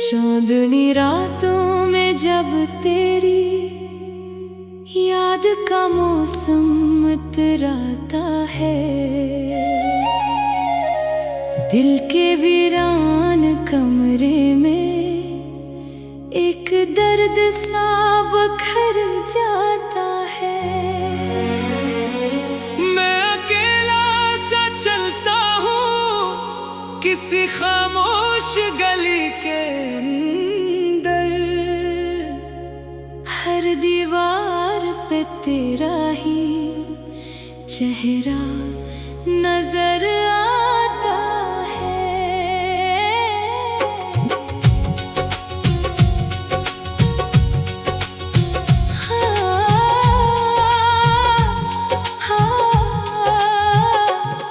चांदनी रातों में जब तेरी याद का मौसम इतराता है, दिल के वीरान कमरे में एक दर्द सा बखर जाता है। मैं अकेला सा चलता हूँ किसी खामोश गली के अंदर, हर दीवार पे तेरा ही चेहरा नजर आता है।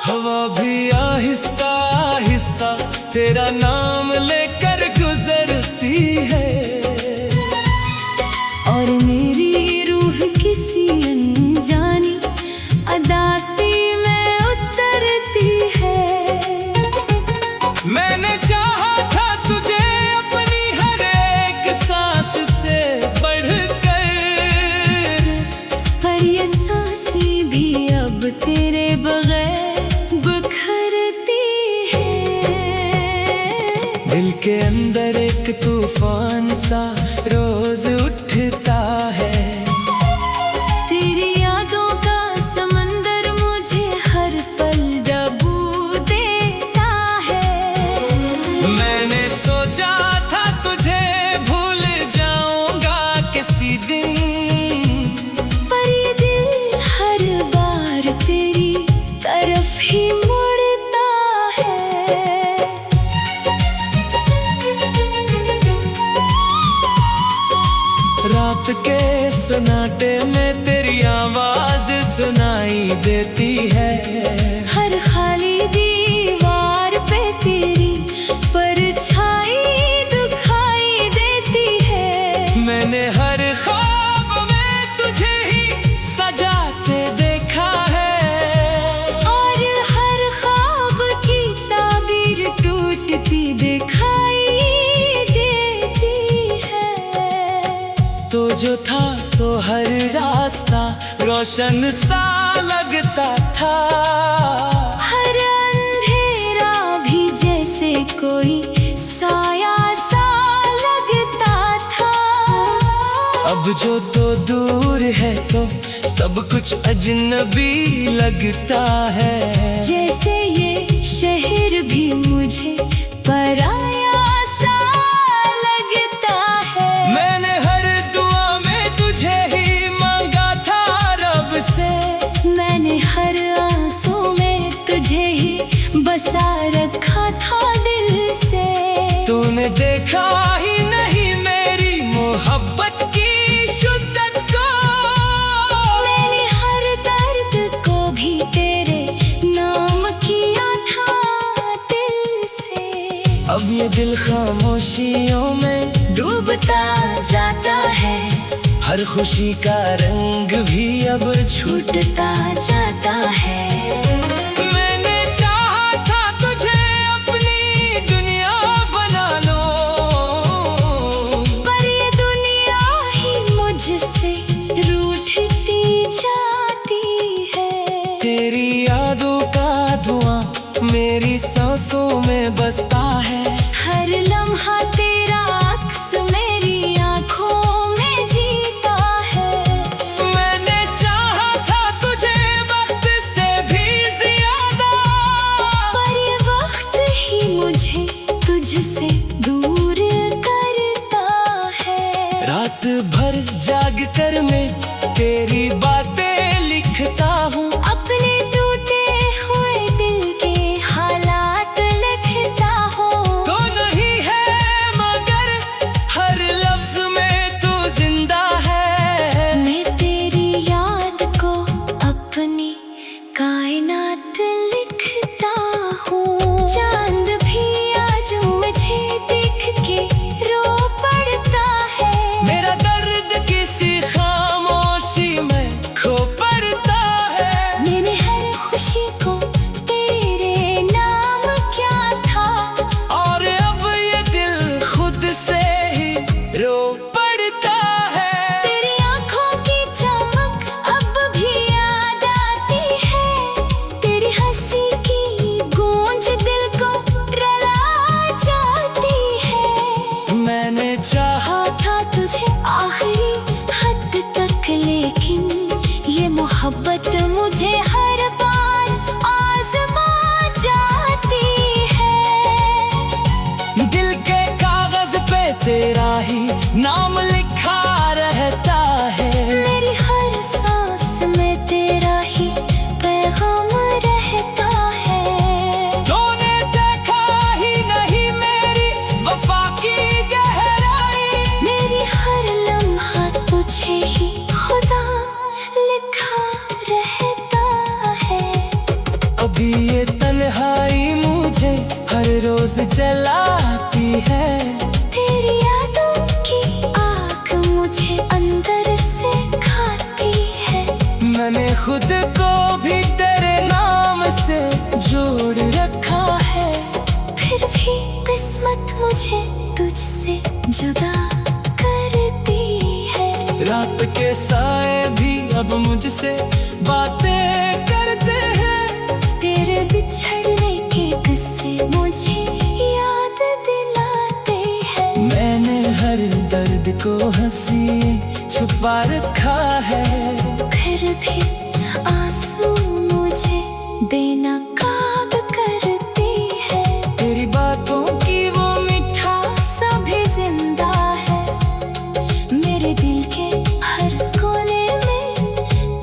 हवा भी आहिस्ता आहिस्ता तेरा नाम लेकर गुजरती है, और मेरी रूह किसी अनजानी अदासी में उतरती है। मैंने चाहा था तुझे अपनी हर एक सांस से बढ़कर, पर ये सांसें भी अब तेरे बगैर बिखरती है। दिल के अंदर एक तूफान सा रोज उठता है, तेरी यादों का समंदर मुझे हर पल डूबा देता है। मैंने सोचा था तुझे भूल जाऊंगा किसी दिन, पर ये दिल हर बार तेरी तरफ ही मुड़ता है। रात के सन्नाटे में तेरी आवाज सुनाई देती है, हर खाली दीवार पे तेरी परछाई दिखाई देती है। मैंने हर ख्वाब में तुझे ही सजाते देखा है, और हर ख्वाब की ताबीर टूटती दिखाई देती है। तो जो था तो हर रास्ता रोशन सा लगता था, हर अंधेरा भी जैसे कोई साया सा लगता था। अब जो तो दूर है तो सब कुछ अजनबी लगता है, जैसे ये शहर भी मुझे पराया सा लगता है। मैंने हर दुआ में तुझे ही मांगा था रब से, मैंने हर आंसू में तुझे ही बसा रखा था दिल से। तूने देखा ही नहीं मेरी मोहब्बत की शिद्दत को, मैंने हर दर्द को भी तेरे नाम किया था दिल से। अब ये दिल खामोशियों में डूबता जाता है, हर खुशी का रंग भी अब छूटता जाता है। मैंने चाहा था तुझे अपनी दुनिया बना लो, पर ये दुनिया ही मुझसे रूठती जाती है। तेरी यादों का धुआं मेरी सांसों में बसता है, हर लम्हा तेरा अक्स मेरी आँखों में जीता है। मैंने चाहा था तुझे वक्त से भी ज्यादा, पर ये वक्त ही मुझे तुझसे दूर करता है। रात भर जाग कर मैं तेरी बातें लिखता हूँ, अपने टूटे हुए दिल के हालात लिखता हूँ। तो नहीं है मगर हर लफ्ज में तू जिंदा है। मैं तेरी याद को अपनी कायनात लिखता हूँ। चांद भी आज मुझे देख के रो पड़ता है। मेरा दर्द किसी खामोशी में खो पड़ता है। मैंने हर खुशी को तेरे नाम क्या था, और अब ये दिल खुद से मुझे हर बार आजमा जाती है। दिल के कागज पे तेरा ही नाम लिखा रहता है। मेरी हर सांस में तेरा ही पैगाम रहता है। तूने देखा ही नहीं मेरी वफा की गहराई। मेरी हर लम्हा तुझे ही खुदा लिखा रहता है। अभी ये तन्हाई मुझे हर रोज जलाती है। तेरी यादों की आग मुझे अंदर से खाती है। मैंने खुद को भी तेरे नाम से जोड़ रखा है। फिर भी किस्मत मुझे तुझसे जुदा करती है। रात के साए भी अब मुझसे बातें करते हैं। तेरे बिछड़ने के किस्से मुझे याद दिलाते हैं। मैंने हर दर्द को हंसी छुपा रखा है। फिर भी आंसू मुझे बेनकाब करती है। तेरी बातों की वो मिठास भी जिंदा है। मेरे दिल के हर कोने में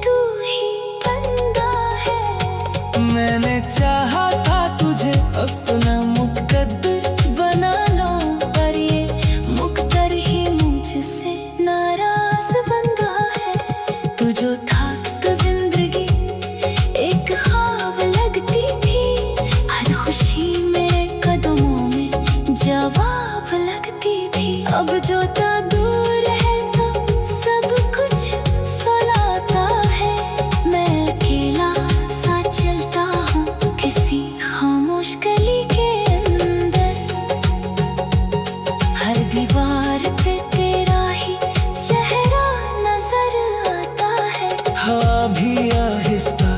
तू ही बंदा है। मैंने चाहा था तुझे अपना मुकद्दर बना लो, पर ये मुकद्दर ही मुझसे नाराज बंदा है। तू जो था तो जिंदगी एक ख्वाब लगती थी। हर खुशी मेरे कदमों में जवाब लगती थी। अब जो था दूर है तो सब कुछ सुनाता है। मैं अकेला सा चलता हूँ किसी खामोश गली के अंदर। हर दीवार पे तेरा ही चेहरा नजर आता है। हवा भी आहिस्ता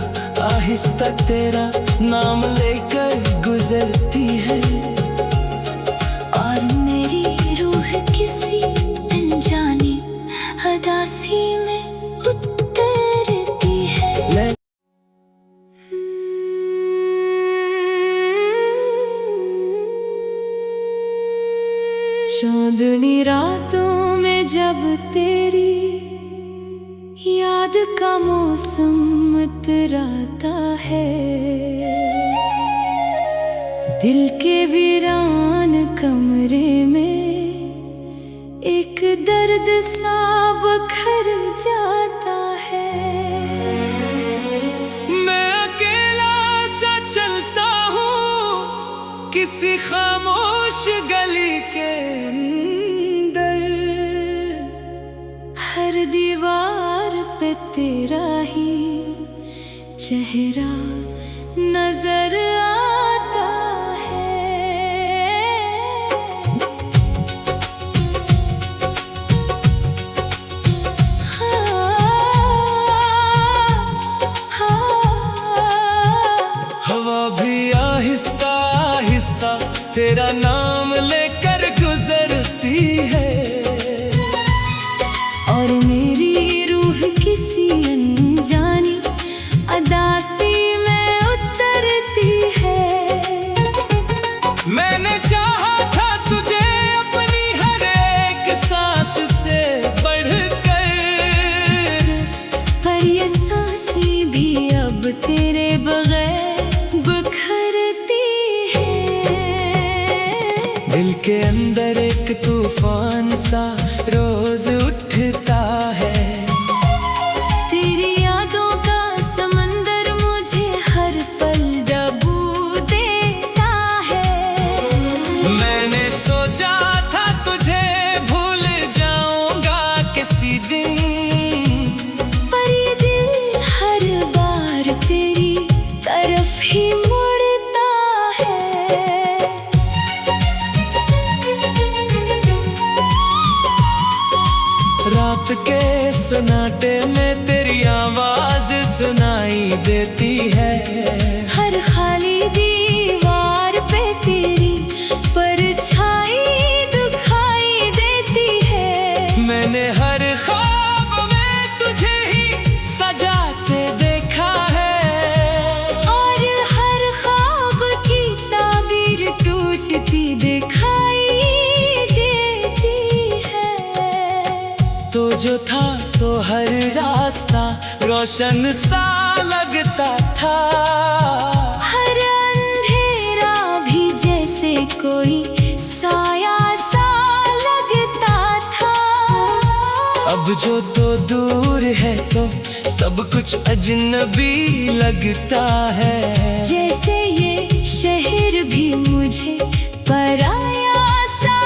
आहिस्ता तेरा नाम लेकर गुजरती है। और मेरी रूह किसी अनजानी उदासी में उतरती है। चांदनी रातों में जब तेरी याद का मौसम इतराता है। दिल के वीरान कमरे में एक दर्द सा बखर जाता है। मैं अकेला सा चलता हूँ किसी खामोश गली के अंदर। हर दीवार पे तेरा ही चेहरा नजर आता है। हवा भी आहिस्ता आहिस्ता तेरा नाम लेकर गुजरती है। और मेरी रूह किसी अनजानी उदासी में उतरती है। मैंने चाहा था तुझे अपनी हर एक सांस से बढ़कर। पर ये सांसें भी अब तेरे बगैर बिखरती है। दिल के अंदर एक तूफान सा रोज उठता है। तेरी यादों का समंदर मुझे हर पल डूबा देता है। मैंने सोचा था तुझे भूल जाऊंगा किसी दिन। पर ये दिल हर बार तेरी तरफ ही मुड़ता है। रात के सन्नाटे में तेरी आवाज सुनाई देती है। हर खाली दीवार पे तेरी परछाई दिखाई देती है। मैंने हर ख्वाब में तुझे ही सजाते देखा हर रास्ता रोशन सा लगता था। हर अंधेरा भी जैसे कोई साया सा लगता था। अब जो तो दूर है तो सब कुछ अजनबी लगता है। जैसे ये शहर भी मुझे पराया सा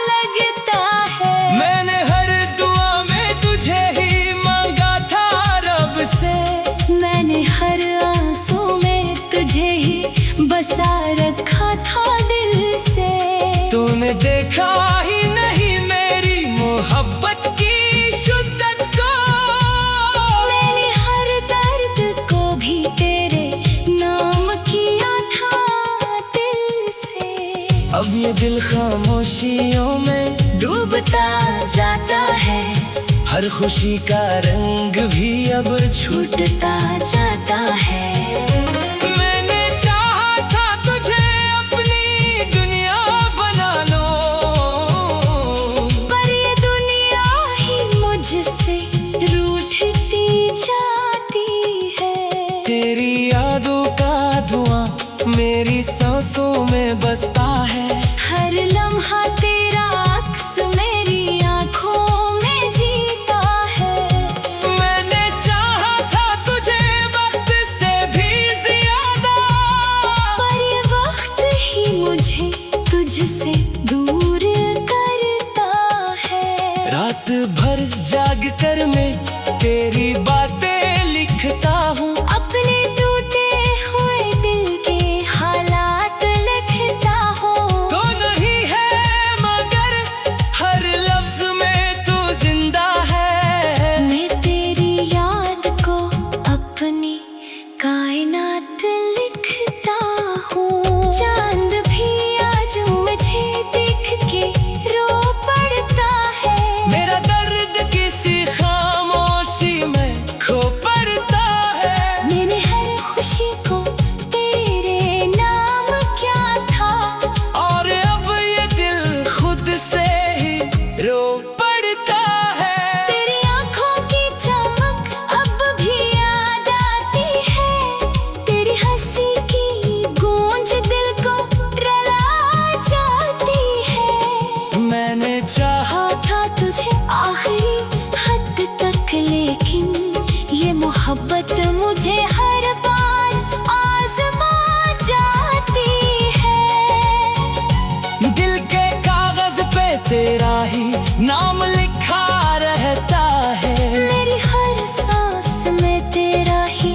लगता है। मैंने हर दुआ में तुझे ही मांगा था रब से। मैंने हर आंसू में तुझे ही बसा रखा था दिल से। तूने देखा ही नहीं मेरी मोहब्बत की शिद्दत को। मैंने हर दर्द को भी तेरे नाम किया था दिल से। अब ये दिल खामोशियों में डूबता जाता है। हर खुशी का रंग भी अब छूटता जाता है। मैंने चाहा था तुझे अपनी दुनिया बना लो, पर ये दुनिया ही मुझसे रूठती जाती है। तेरी यादों का धुआं मेरी सांसों में बसता है। हर लम्हा तेरा अक्स मेरी आँखों में जीता है। मैंने चाहा था तुझे वक्त से भी ज्यादा, पर ये वक्त ही मुझे तुझसे दूर करता है। रात भर जाग कर मैं तेरी बातें लिखता हूँ। अपने टूटे हुए दिल के हालात लिखता हूँ। तो नहीं है मगर हर लफ्ज में तू जिंदा है। मैं तेरी याद को अपनी कायनात लिखता हूँ। चांद भी आज मुझे देख के रो पड़ता है। मेरा दर्द किसी खामोशी में खो पड़ता है। मैंने हर खुशी को तेरे नाम क्या था। और अब ये दिल खुद से ही रो पड़ता है। तेरी आँखों की चमक अब भी याद आती है। तेरी हंसी की गूंज दिल को रुला जाती है। मैंने चाहा था तुझे आखिरी हद तक, लेकिन ये मोहब्बत मुझे हर बार आजमा जाती है। दिल के कागज पे तेरा ही नाम लिखा रहता है। मेरी हर सांस में तेरा ही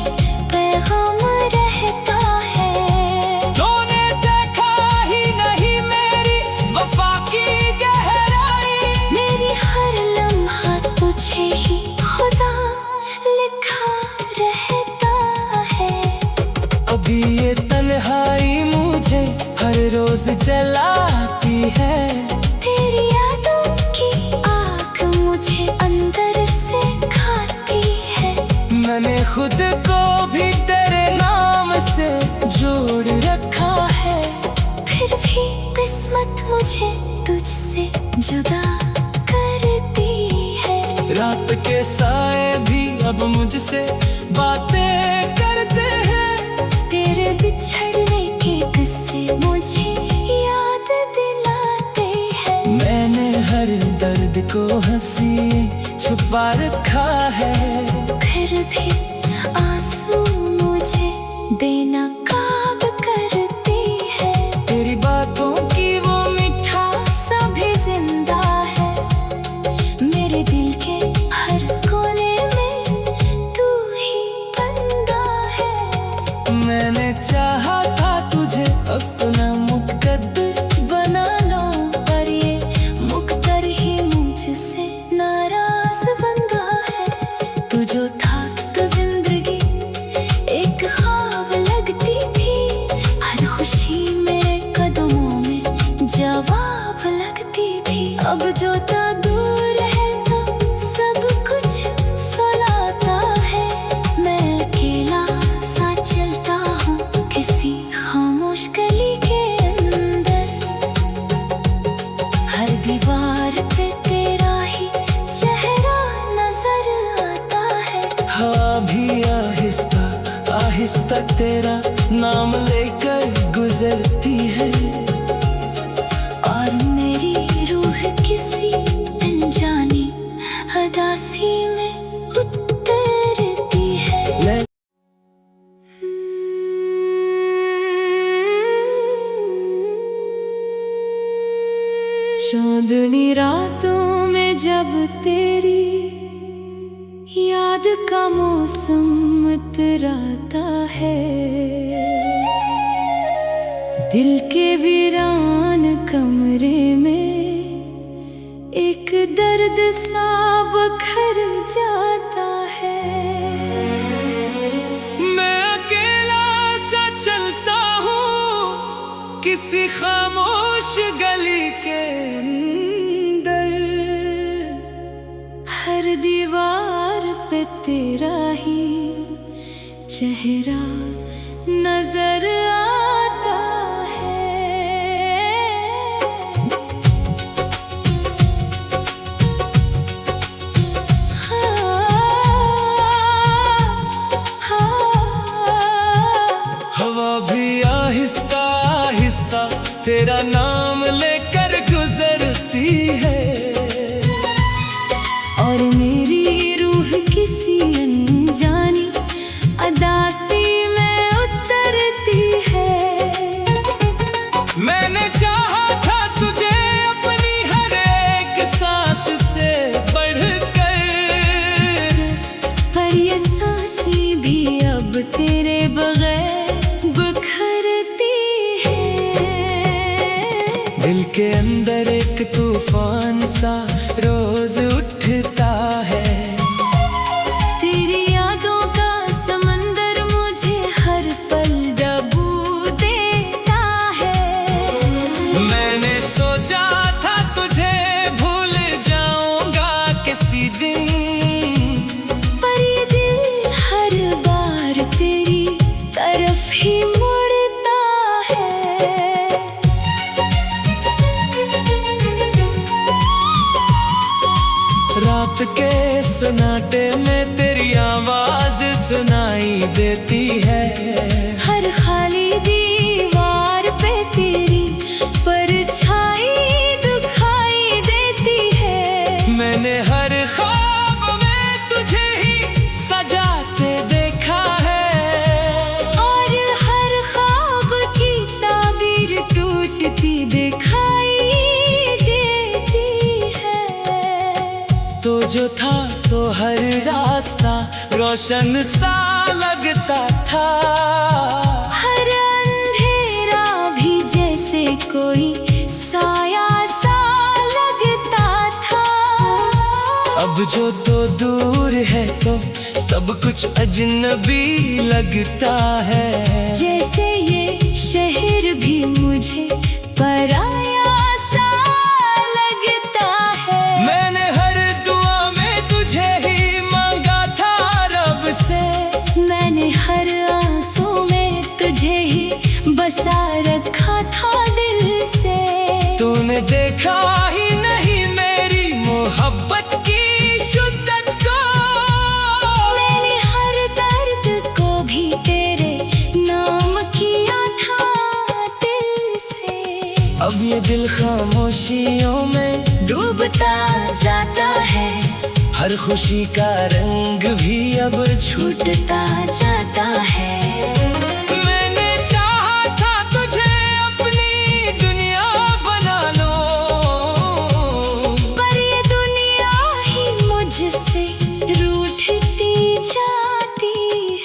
पैगाम रहता है। तूने देखा ही नहीं मेरी वफा की गहराई। मेरी हर लम्हा तुझे ही खुदा लिखा रहता है। अभी ये तन्हाई मुझे हर रोज जलाती है। तेरी यादों की आग मुझे अंदर से खाती है। मैंने खुद को भी तेरे नाम से जोड़ रखा है। फिर भी किस्मत मुझे तुझसे जुदा करती है। रात के साए भी अब मुझसे बातें करते हैं। तेरे बिछड़ने के किस्से मुझे याद दिलाते हैं। मैंने हर दर्द को हंसी छुपा रखा है। फिर भी आंसू मुझे बेनकाब करती है। तेरी बातों की वो मिठास भी जिंदा है। मेरे दिल के हर कोने में तू ही बंदा है। मैंने चाहा था तुझे अपना मुकद्दर बना लो, पर ये मुकद्दर ही मुझसे नाराज बंदा है। तू जो था तो जिंदगी एक ख्वाब लगती थी। हर खुशी मेरे कदमों में जवाब लगती थी। अब जो था दूर है तो सब कुछ सुलाता है। मैं अकेला सा चलता हूँ किसी खामोश गली आहिस्ता तेरा नाम लेकर गुजरती है। और मेरी रूह किसी अनजानी उदासी में उतरती है। चांदनी रातों में जब तेरी याद का मौसम उतराता है, दिल के वीरान कमरे में एक दर्द सा बखर जाता है। मैं अकेला सा चलता हूँ किसी खामोश गली के अंदर, हर दीवार पे तेरा ही चेहरा नजर आता है। हवा भी आहिस्ता आहिस्ता तेरा नाम लेकर गुजरती है। और मेरी रूह किसी अनजानी उदासी में उतरती है। मैंने चाहा था तुझे अपनी हर एक सांस से बढ़कर, पर ये सांसें भी अब तेरे बगैर बिखरती है। दिल के अंदर एक तूफान सा रोज उठता है। तेरी यादों का समंदर मुझे हर पल डूबा देता है। मैंने सोचा था तुझे भूल जाऊंगा किसी दिन, पर ये दिल हर बार तेरी तरफ ही मुड़ता है। रात के सन्नाटे में तेरी आवाज सुनाई देती है। हर खाली दीवार पे तेरी परछाई दिखाई देती है। मैंने हर ख्वाब में तुझे ही सजाते देखा है, और हर ख्वाब की ताबीर टूटती दिखाई देती है। तो जो था तो हर रास्ता रोशन सा लगता था। हर अंधेरा भी जैसे कोई साया सा लगता था। अब जो तो दूर है तो सब कुछ अजनबी लगता है। जैसे ये शहर भी मुझे पराया सा लगता है। मैंने हर दुआ में तुझे ही मांगा था रब से, मैंने हर आंसू में तुझे ही बसा रखा था दिल से। तूने देखा ही नहीं मेरी मोहब्बत की शिद्दत को। मैंने हर दर्द को भी तेरे नाम किया था दिल से। अब ये दिल खामोशियों में डूबता जाता है। हर खुशी का रंग भी अब छूटता जाता है। मैंने चाहा था तुझे अपनी दुनिया बना लो, पर ये दुनिया ही मुझसे रूठती जाती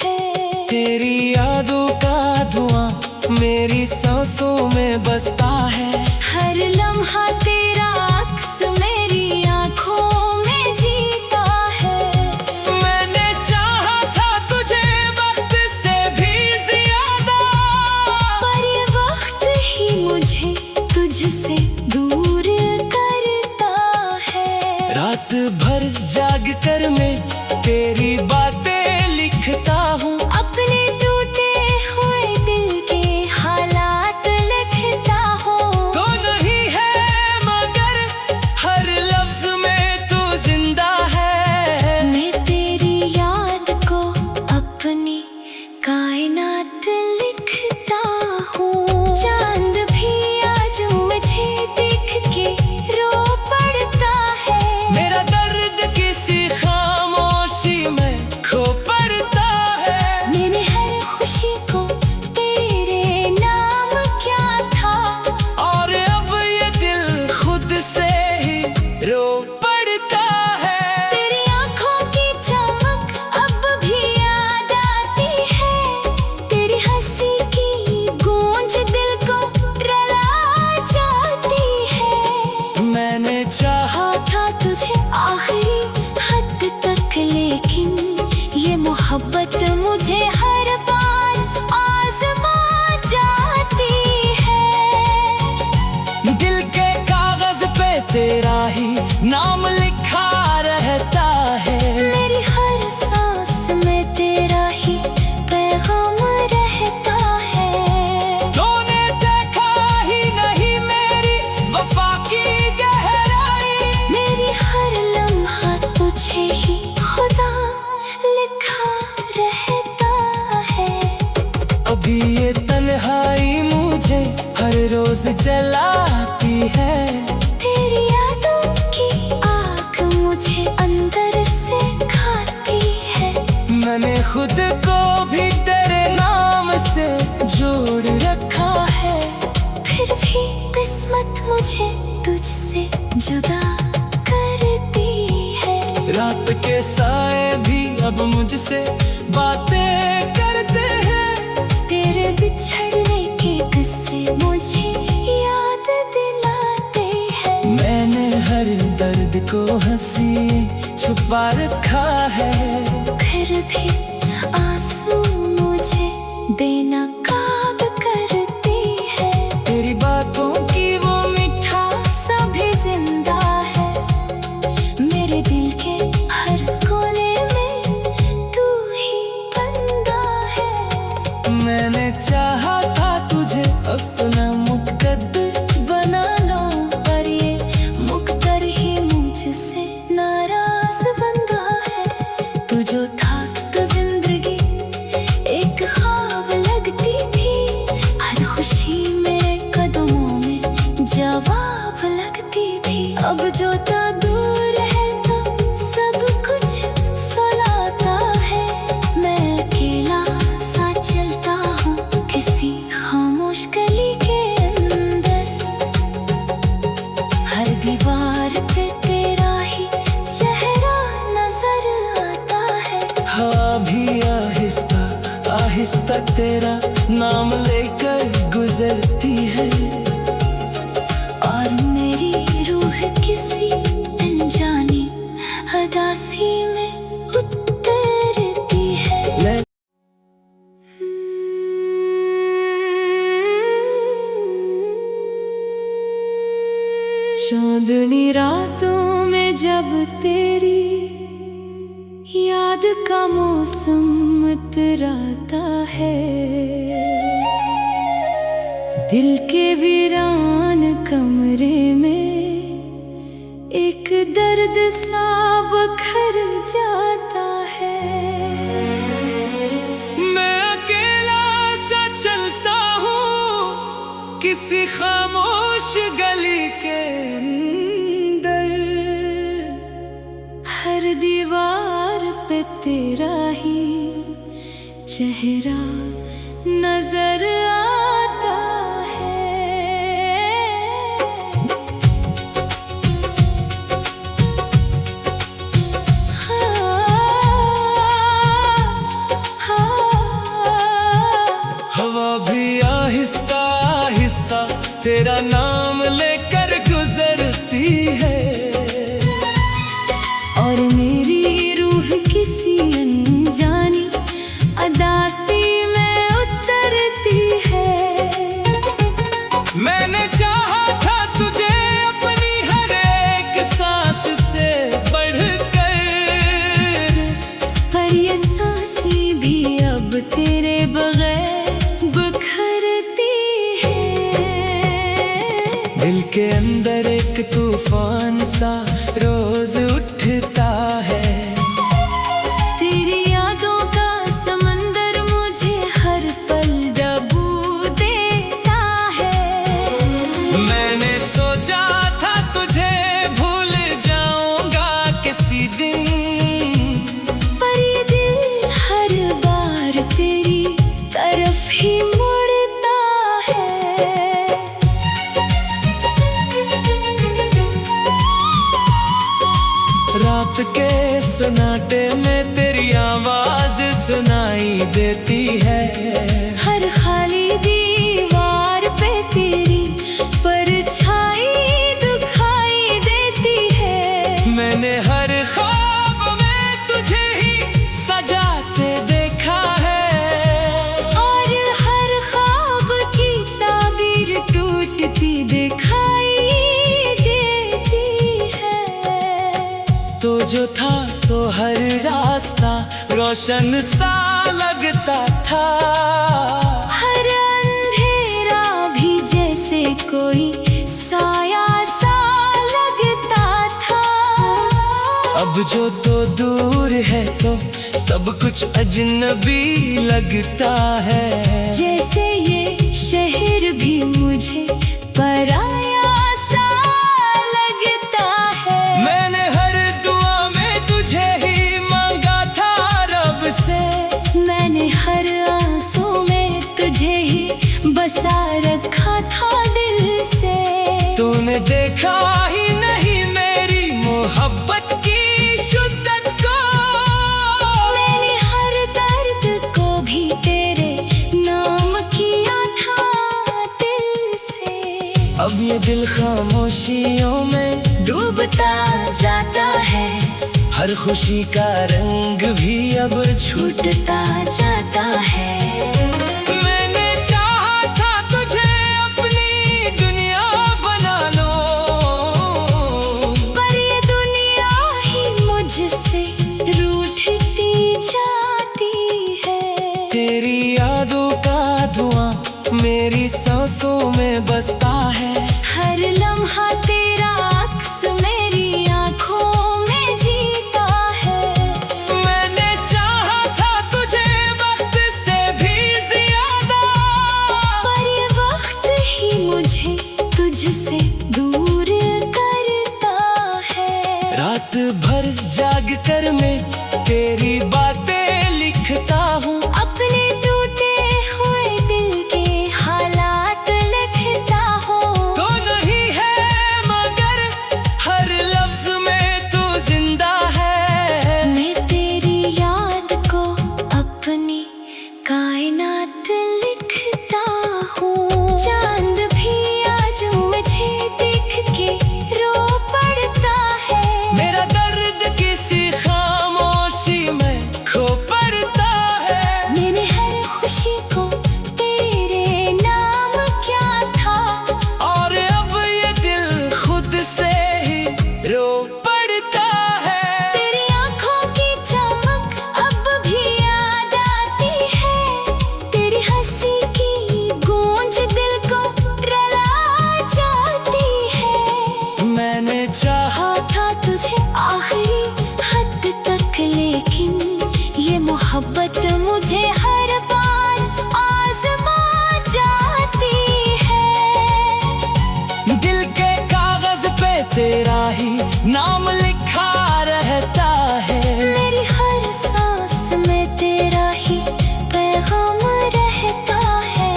है। तेरी यादों का धुआं मेरी सांसों में बसता है। हर लम्हा तेरा अक्स मेरी आँखों में जीता है। मैंने चाहा था तुझे वक्त से भी ज्यादा, पर ये वक्त ही मुझे तुझसे दूर करता है। रात भर जाग कर मैं तेरी बातें लिखता हूँ। अपने टूटे हुए दिल के हालात लिखता हूँ। तो नहीं है कायनात लिखता हूँ। चांद भी आज मुझे देख के रो पड़ता है। मेरा दर्द किसी खामोशी में खो पड़ता है। मैंने हर खुशी को तेरे नाम क्या था, और अब ये दिल खुद से ही रो पड़ता है। तेरी आंखों की चमक अब भी याद आती है। तेरी हंसी की गूंज दिल को रुला जाती है। मैंने चाहा था तुझे आखिरी हद तक, लेकिन ये मोहब्बत मुझे हर बार आज़मा जाती है। दिल के कागज पे तेरा ही नाम लिखा रहता है। मेरी हर सांस में तेरा ही पैगाम रहता है। तूने देखा ही नहीं मेरी वफा की गहराई। मेरी हर लम्हा तुझे ही खुदा लिखा रहता है। अभी ये तन्हाई मुझे हर रोज जलाती है। तेरी यादों की आग मुझे अंदर से खाती है। मैंने खुद को भी तेरे नाम से जोड़ रखा है। फिर भी किस्मत मुझे तुझसे जुदा करती है। रात के साए भी अब मुझसे बातें करते हैं। तेरे बिछड़ने के किस्से मुझे याद दिलाते हैं। मैंने हर दर्द को हंसी छुपा रखा है। फिर भी आंसू मुझे बेनकाब करती है। तेरी बातों की वो मिठास भी जिंदा है। मेरे दिल के हर कोने में तू ही बंदा है। मैंने चाहा था तुझे अपना मुकद्दर बना लो, पर ये मुकद्दर ही मुझसे नाराज बंदा है। तू जो था तो जिंदगी एक ख्वाब लगती थी। हर खुशी मेरे कदमों में जवाब लगती थी। अब जो था दूर है तो सब कुछ सुलाता है। मैं अकेला सा चलता हूँ किसी खामोश गली के अंदर। हर दीवार पे तेरा ही चेहरा नजर आता है। हवा भी आहिस्ता आहिस्ता तेरा नाम लेकर गुजरती है। और मेरी रूह किसी अनजानी उदासी में उतरती है। चांदनी रातों में जब तेरी याद का मौसम उतराता है। दिल के वीरान कमरे में एक दर्द सा बखर जाता है। मैं अकेला सा चलता हूँ किसी खामोश गली के अंदर। हर दीवार पे तेरा ही चेहरा नजर आता है। हवा भी आहिस्ता आहिस्ता तेरा नाम लेकर गुजरती है। और मेरी रूह किसी अनजानी उदासी में उतरती है। मैंने चाहा था तुझे अपनी हर एक सांस से बढ़कर, पर ये सांसें भी अब तेरे बगैर बिखरती है। दिल के अंदर एक तूफान सा रोज उठता है। तेरी यादों का समंदर मुझे हर दिखाई देती है। हर खाली दीवार पे तेरी परछाई दिखाई देती है। मैंने हर ख्वाब में तुझे ही सजाते देखा है, और हर ख्वाब की ताबीर टूटती दिखाई देती है। तो जो था तो हर रास्ता रोशन सा लगता था, हर अंधेरा भी जैसे कोई साया सा लगता था। अब जो तो दूर है तो सब कुछ अजनबी लगता है। जैसे ये शहर भी मुझे पराया सा लगता है। मैंने हर दुआ में तुझे ही मांगा था रब से, मैंने हर आंसू में तुझे ही बसा रखा था दिल से। तूने देखा ही नहीं मेरी मोहब्बत की शिद्दत को, मैंने हर दर्द को भी तेरे नाम किया था दिल से। अब ये दिल खामोशियों में डूबता जाता है, हर खुशी का रंग भी अब छूटता जाता है। मैंने चाहा था तुझे अपनी दुनिया बना लो, पर ये दुनिया ही मुझसे रूठती जाती है। तेरी यादों का धुआं मेरी सांसों में बसता है। हर लम्हा तेरा अक्स मेरी आँखों में जीता है। मैंने चाहा था तुझे वक्त से भी ज्यादा, पर ये वक्त ही मुझे तुझसे दूर करता है। रात भर जाग कर मैं तेरी बातें लिखता हूँ, अपने टूटे हुए दिल के हालात लिखता हूँ। तो नहीं है मगर हर लफ्ज में तू जिंदा है। मैं तेरी याद को अपनी कायनात लिखता हूँ। चांद भी आज मुझे देख के रो पड़ता है। मेरा दर्द किसी खामोशी में खो पड़ता है। मैंने हर खुशी को तेरे नाम क्या था, और अब ये दिल खुद से ही रो पड़ता है। तेरी आँखों की चमक अब भी याद आती है। तेरी हंसी की गूंज दिल को रुला जाती है। मैंने चाहा कहा था तुझे आखिरी हद तक, लेकिन ये मोहब्बत मुझे हर बार आजमा जाती है। दिल के कागज पे तेरा ही नाम लिखा रहता है। मेरी हर सांस में तेरा ही पैगाम रहता है।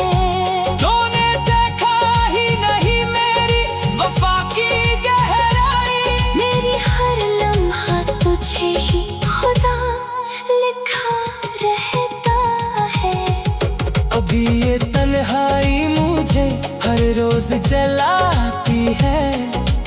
तूने देखा ही नहीं मेरी वफा की गहराई, मेरी हर लम्हा तुझे ही खुदा लिखा रहता है। अभी ये तन्हाई मुझे हर रोज जलाती है।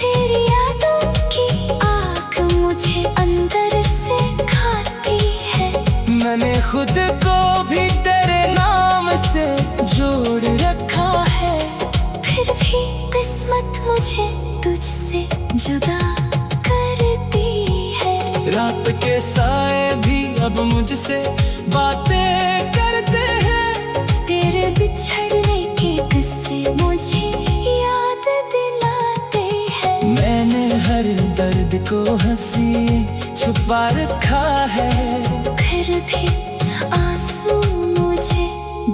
तेरी यादों की आग मुझे अंदर से खाती है। मैंने खुद को भी तेरे नाम से जोड़ रखा है। फिर भी किस्मत मुझे तुझसे जुदा करती है। रात के साए भी अब मुझसे बातें करते हैं। तेरे बिछड़ने के किस्से मुझे याद दिलाते हैं। मैंने हर दर्द को हंसी छुपा रखा है। फिर भी आंसू मुझे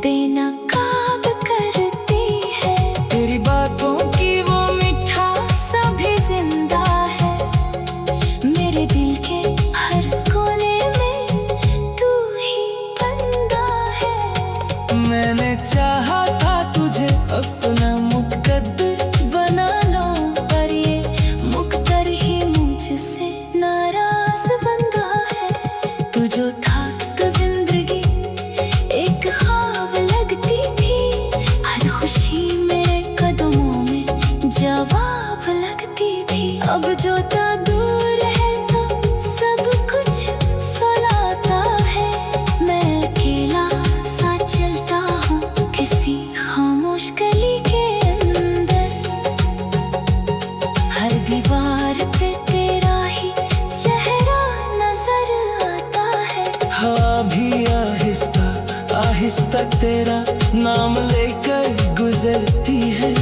बेनकाब करती है। तेरी बातों की वो मिठास भी जिंदा है। मेरे दिल के हर कोने में तू ही बंदा है। मैंने चाहा था तुझे अपना मुकद्दर बना लो, पर ये मुकद्दर ही मुझसे नाराज बंदा है। तू जो था तो जिंदगी भी आहिस्ता आहिस्ता तेरा नाम लेकर गुजरती है।